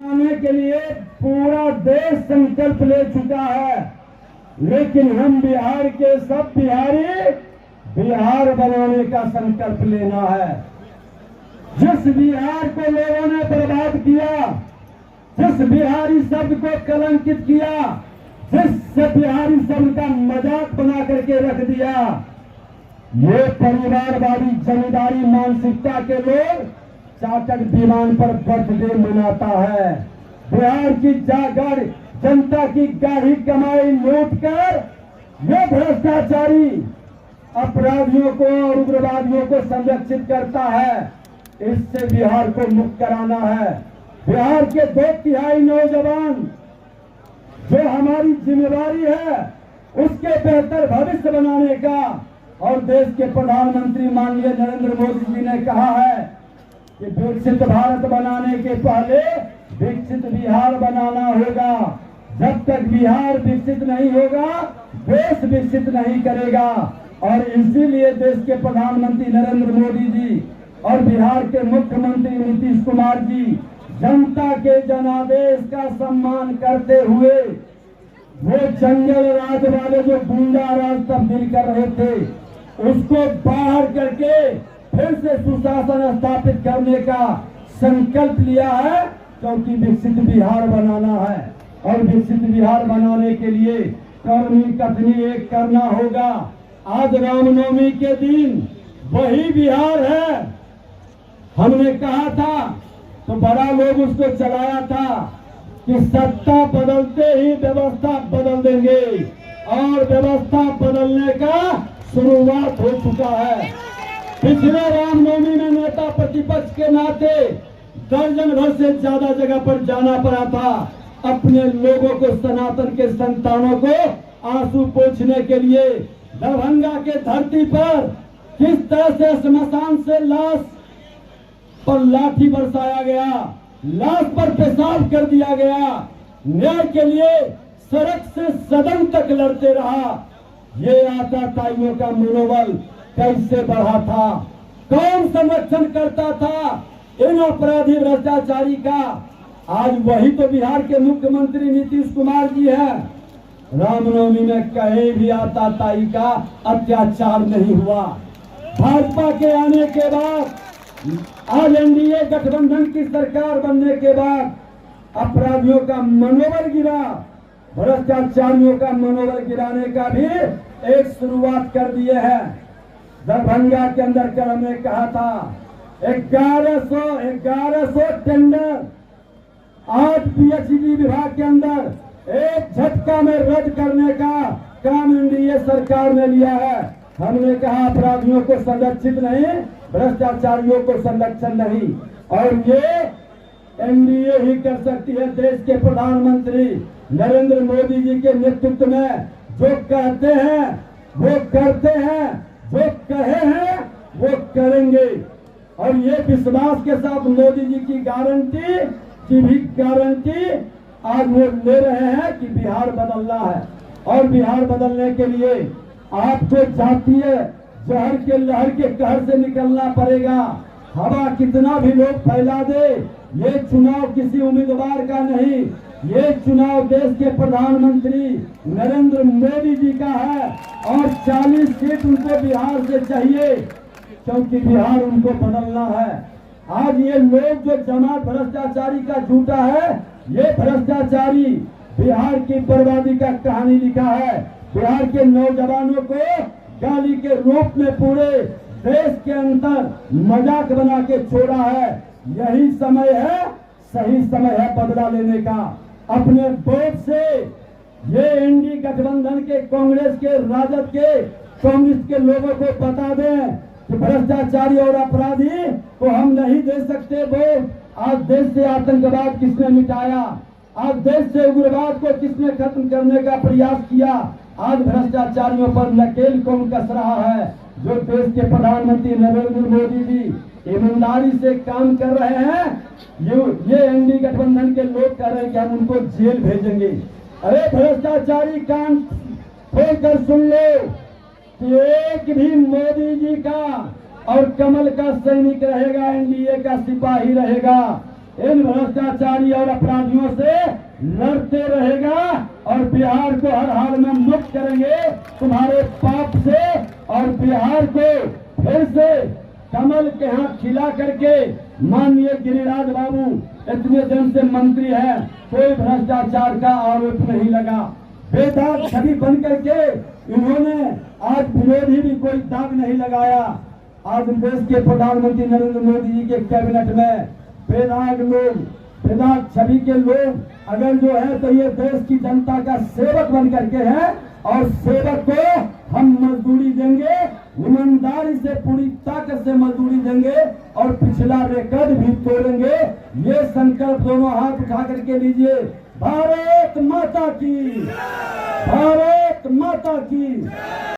बनाने के लिए पूरा देश संकल्प ले चुका है, लेकिन हम बिहार के सब बिहारी बिहार बनाने का संकल्प लेना है। जिस बिहार को लोगों ने बर्बाद किया, जिस बिहारी शब्द को कलंकित किया, जिस बिहारी शब्द का मजाक बना करके रख दिया, ये परिवारवादी जमींदारी मानसिकता के लोग चाटक विमान पर बर्थडे मनाता है। बिहार की जागर जनता की गाढ़ी कमाई लूट कर ये भ्रष्टाचारी अपराधियों को और उग्रवादियों को संरक्षित करता है। इससे बिहार को मुक्त कराना है। बिहार के 2/3 नौजवान, जो हमारी जिम्मेवारी है उसके बेहतर भविष्य बनाने का, और देश के प्रधानमंत्री माननीय नरेंद्र मोदी जी ने कहा है कि विकसित भारत बनाने के पहले विकसित बिहार बनाना होगा। जब तक बिहार विकसित नहीं होगा, देश विकसित नहीं करेगा। और इसीलिए देश के प्रधानमंत्री नरेंद्र मोदी जी और बिहार के मुख्यमंत्री नीतीश कुमार जी जनता के जनादेश का सम्मान करते हुए वो जंगल राज वाले जो गुंडा राज तब्दील कर रहे थे उसको बाहर करके फिर से सुशासन स्थापित करने का संकल्प लिया है, क्योंकि विकसित बिहार बनाना है। और विकसित बिहार बनाने के लिए करनी कथनी एक करना होगा। आज रामनवमी के दिन वही बिहार है। हमने कहा था तो बड़ा लोग उसको चलाया था कि सत्ता बदलते ही व्यवस्था बदल देंगे, और व्यवस्था बदलने का शुरुआत हो चुका है। पिछले रामनवमी में नेता प्रतिपक्ष के नाते दर्जन भर से ज्यादा जगह पर जाना पड़ा था, अपने लोगों को, सनातन के संतानों को आंसू पोंछने के लिए। दरभंगा के धरती पर किस तरह से श्मशान से लाश पर लाठी बरसाया गया, लाश पर पेशाब कर दिया गया, न्याय के लिए सड़क से सदन तक लड़ते रहा। ये आताताइयों का मनोबल कैसे बढ़ा था? कौन संरक्षण करता था इन अपराधी भ्रष्टाचारी का? आज वही तो बिहार के मुख्यमंत्री नीतीश कुमार जी हैं। रामनवमी में कहीं भी आताताई का अत्याचार नहीं हुआ। भाजपा के आने के बाद, आज एनडीए गठबंधन की सरकार बनने के बाद अपराधियों का मनोबल गिरा, भ्रष्टाचारियों का मनोबल गिराने का भी एक शुरुआत कर दिए हैं। दरभंगा के अंदर कर हमने कहा था 1100 टेंडर आज पीएचडी विभाग के अंदर एक झटका में रद्द करने का काम एनडीए सरकार ने लिया है। हमने कहा अपराधियों को संरक्षित नहीं, भ्रष्टाचारियों को संरक्षण नहीं, और ये एनडीए ही कर सकती है। देश के प्रधानमंत्री नरेंद्र मोदी जी के नेतृत्व में जो कहते हैं वो करते हैं, जो कहे हैं वो करेंगे। और ये विश्वास के साथ मोदी जी की गारंटी की भी गारंटी आज वो ले रहे हैं कि बिहार बदलना है। और बिहार बदलने के लिए आपको जातीय जहर के लहर के कहर से निकलना पड़ेगा। हवा कितना भी लोग फैला दे, ये चुनाव किसी उम्मीदवार का नहीं, ये चुनाव देश के प्रधानमंत्री नरेंद्र मोदी जी का है। और 40 सीट उनको बिहार से चाहिए, क्योंकि बिहार उनको बदलना है। आज ये लोग जो जमात भ्रष्टाचारी का झूठा है, ये भ्रष्टाचारी बिहार की बर्बादी का कहानी लिखा है। बिहार के नौजवानों को गाली के रूप में पूरे देश के अंदर मजाक बना के छोड़ा है। यही समय है, सही समय है बदला लेने का। अपने वोट से ये एनडीए गठबंधन के, कांग्रेस के, राजद के, कम्युनिस्ट के लोगों को बता दें कि भ्रष्टाचारी और अपराधी को हम नहीं दे सकते वोट। आज देश से आतंकवाद किसने मिटाया? आज देश से उग्रवाद को किसने खत्म करने का प्रयास किया? आज भ्रष्टाचारियों पर नकेल कौन कस रहा है? जो देश के प्रधानमंत्री नरेंद्र मोदी जी ईमानदारी से काम कर रहे हैं, ये एनडीए गठबंधन के लोग कह रहे हैं कि हम उनको जेल भेजेंगे। अरे भ्रष्टाचारी कान खोलकर सुन लो कि एक भी मोदी जी का और कमल का सैनिक रहेगा, एनडीए का सिपाही रहेगा। इन भ्रष्टाचारी और अपराधियों से लड़ते रहेगा और बिहार को हर हाल में मुक्त करेंगे तुम्हारे पाप से, और बिहार को फिर से कमल के हाथ खिला करके। माननीय गिरिराज बाबू इतने दिन से मंत्री हैं, कोई भ्रष्टाचार का आरोप नहीं लगा। बेदाग छवि बन करके इन्होंने आज विरोधी भी कोई दाग नहीं लगाया। आज देश के प्रधानमंत्री नरेंद्र मोदी जी के कैबिनेट में बेदाग लोग, बेदाग छवि के लोग अगर जो है तो ये देश की जनता का सेवक बन करके है, और सेवक को हम मजदूरी देंगे, ईमानदारी से पूरी ताकत से मजदूरी देंगे और पिछला रिकॉर्ड भी तोड़ेंगे। ये संकल्प दोनों हाथ उठा करके लीजिए। भारत माता की, भारत माता की।